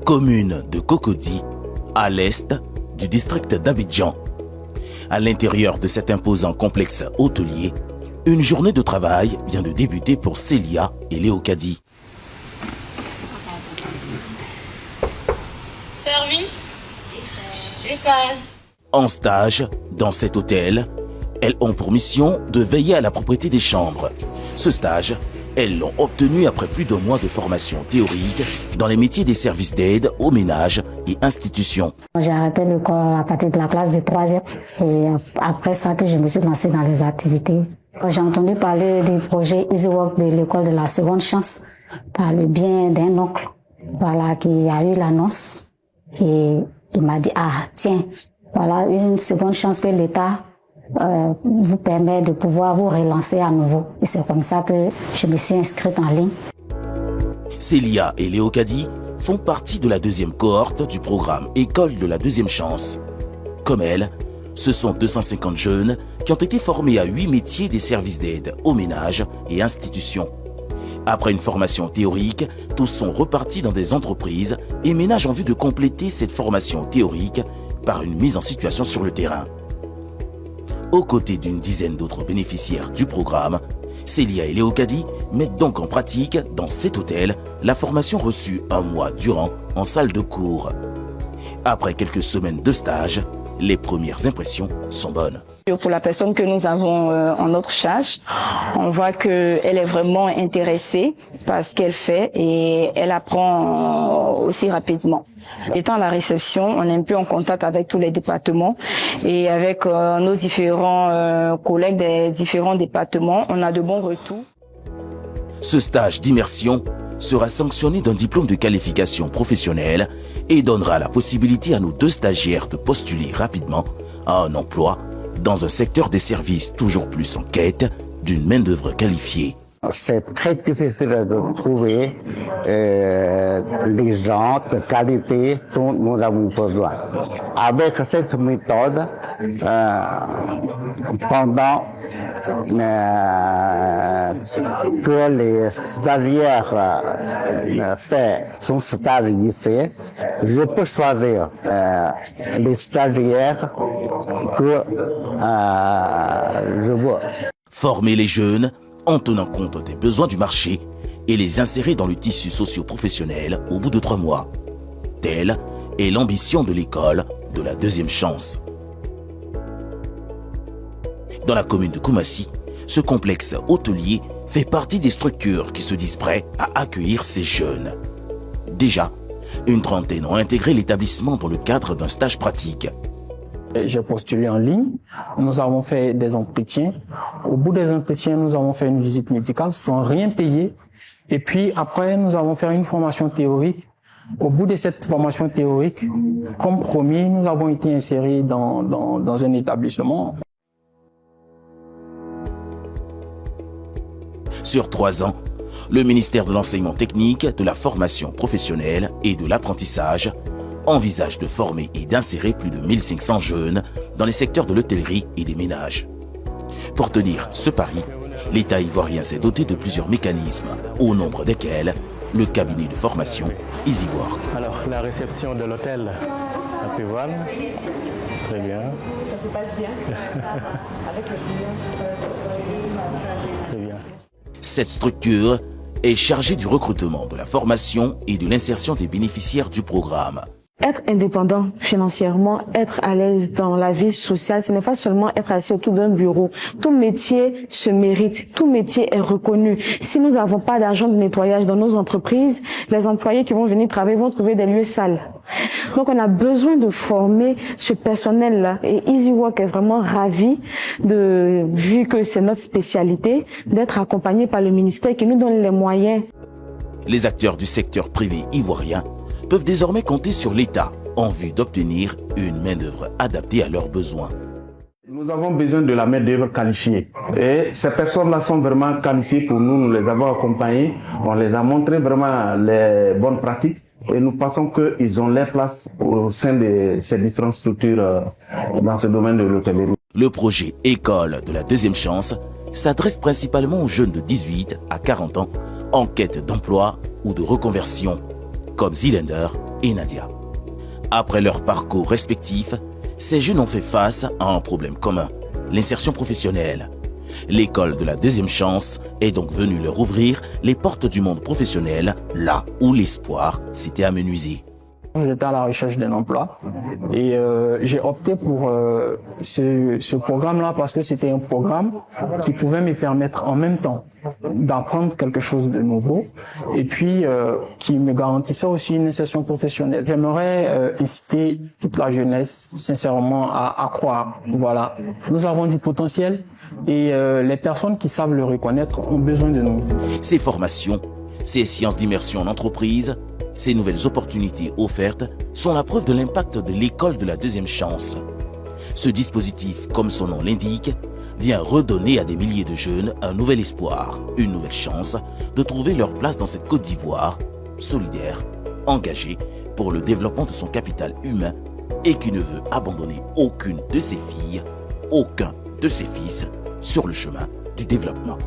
commune de Cocody, à l'est du district d'Abidjan. À l'intérieur de cet imposant complexe hôtelier, une journée de travail vient de débuter pour Célia et Léocadie. Service, étage. En stage, dans cet hôtel, elles ont pour mission de veiller à la propreté des chambres. Ce stage, elles l'ont obtenu après plus d'un mois de formation théorique dans les métiers des services d'aide aux ménages et institutions. J'ai arrêté l'école à partir de la classe de 3e. C'est après ça que je me suis lancée dans les activités. J'ai entendu parler du projet Easy Work de l'école de la seconde chance par le bien d'un oncle, voilà, qui a eu l'annonce et il m'a dit tiens, voilà une seconde chance que l'État vous permet de pouvoir vous relancer à nouveau. Et c'est comme ça que je me suis inscrite en ligne. Célia et Léocadie font partie de la deuxième cohorte du programme École de la deuxième chance. Comme elles, ce sont 250 jeunes qui ont été formés à 8 métiers des services d'aide aux ménages et institutions. Après une formation théorique, tous sont repartis dans des entreprises et ménages en vue de compléter cette formation théorique par une mise en situation sur le terrain. Aux côtés d'une dizaine d'autres bénéficiaires du programme, Célia et Léocadie mettent donc en pratique, dans cet hôtel, la formation reçue un mois durant en salle de cours. Après quelques semaines de stage, les premières impressions sont bonnes. Pour la personne que nous avons en notre charge, on voit qu'elle est vraiment intéressée par ce qu'elle fait et elle apprend aussi rapidement. Étant à la réception, on est un peu en contact avec tous les départements et avec nos différents collègues des différents départements, on a de bons retours. Ce stage d'immersion sera sanctionné d'un diplôme de qualification professionnelle et donnera la possibilité à nos 2 stagiaires de postuler rapidement à un emploi dans un secteur des services toujours plus en quête d'une main-d'œuvre qualifiée. C'est très difficile de trouver les gens de qualité dont nous avons besoin. Avec cette méthode, pendant que les stagiaires font son stage ici, je peux choisir les stagiaires que je veux. Former les jeunes en tenant compte des besoins du marché et les insérer dans le tissu socio-professionnel au bout de 3 mois. Telle est l'ambition de l'école de la deuxième chance. Dans la commune de Koumassi, ce complexe hôtelier fait partie des structures qui se disent prêts à accueillir ces jeunes. Déjà, une trentaine ont intégré l'établissement dans le cadre d'un stage pratique. J'ai postulé en ligne, nous avons fait des entretiens. Au bout des entretiens, nous avons fait une visite médicale sans rien payer. Et puis après, nous avons fait une formation théorique. Au bout de cette formation théorique, comme promis, nous avons été insérés dans un établissement. Sur 3 ans, le ministère de l'Enseignement technique, de la formation professionnelle et de l'apprentissage envisage de former et d'insérer plus de 1500 jeunes dans les secteurs de l'hôtellerie et des ménages. Pour tenir ce pari, l'État ivoirien s'est doté de plusieurs mécanismes, au nombre desquels le cabinet de formation Easy Work. Alors, la réception de l'hôtel à Pévoine. Très bien. Ça se passe bien. Avec le client. Très bien. Cette structure est chargée du recrutement, de la formation et de l'insertion des bénéficiaires du programme. Être indépendant financièrement, être à l'aise dans la vie sociale, ce n'est pas seulement être assis autour d'un bureau. Tout métier se mérite, tout métier est reconnu. Si nous n'avons pas d'argent de nettoyage dans nos entreprises, les employés qui vont venir travailler vont trouver des lieux sales. Donc on a besoin de former ce personnel-là. Et Easy Work est vraiment ravi, vu que c'est notre spécialité, d'être accompagné par le ministère qui nous donne les moyens. Les acteurs du secteur privé ivoirien peuvent désormais compter sur l'État en vue d'obtenir une main-d'œuvre adaptée à leurs besoins. Nous avons besoin de la main-d'œuvre qualifiée. Et ces personnes-là sont vraiment qualifiées pour nous. Nous les avons accompagnées. On les a montré vraiment les bonnes pratiques. Et nous pensons qu'ils ont leur place au sein de ces différentes structures dans ce domaine de l'hôtellerie. Le projet École de la deuxième chance s'adresse principalement aux jeunes de 18 à 40 ans en quête d'emploi ou de reconversion, comme Zilander et Nadia. Après leur parcours respectif, ces jeunes ont fait face à un problème commun, l'insertion professionnelle. L'école de la deuxième chance est donc venue leur ouvrir les portes du monde professionnel, là où l'espoir s'était amenuisé. J'étais à la recherche d'un emploi et j'ai opté pour ce programme-là parce que c'était un programme qui pouvait me permettre en même temps d'apprendre quelque chose de nouveau et puis qui me garantissait aussi une insertion professionnelle. J'aimerais inciter toute la jeunesse sincèrement à croire. Voilà, nous avons du potentiel et les personnes qui savent le reconnaître ont besoin de nous. Ces formations, ces séances d'immersion en entreprise, ces nouvelles opportunités offertes sont la preuve de l'impact de l'école de la deuxième chance. Ce dispositif, comme son nom l'indique, vient redonner à des milliers de jeunes un nouvel espoir, une nouvelle chance de trouver leur place dans cette Côte d'Ivoire, solidaire, engagée pour le développement de son capital humain et qui ne veut abandonner aucune de ses filles, aucun de ses fils sur le chemin du développement.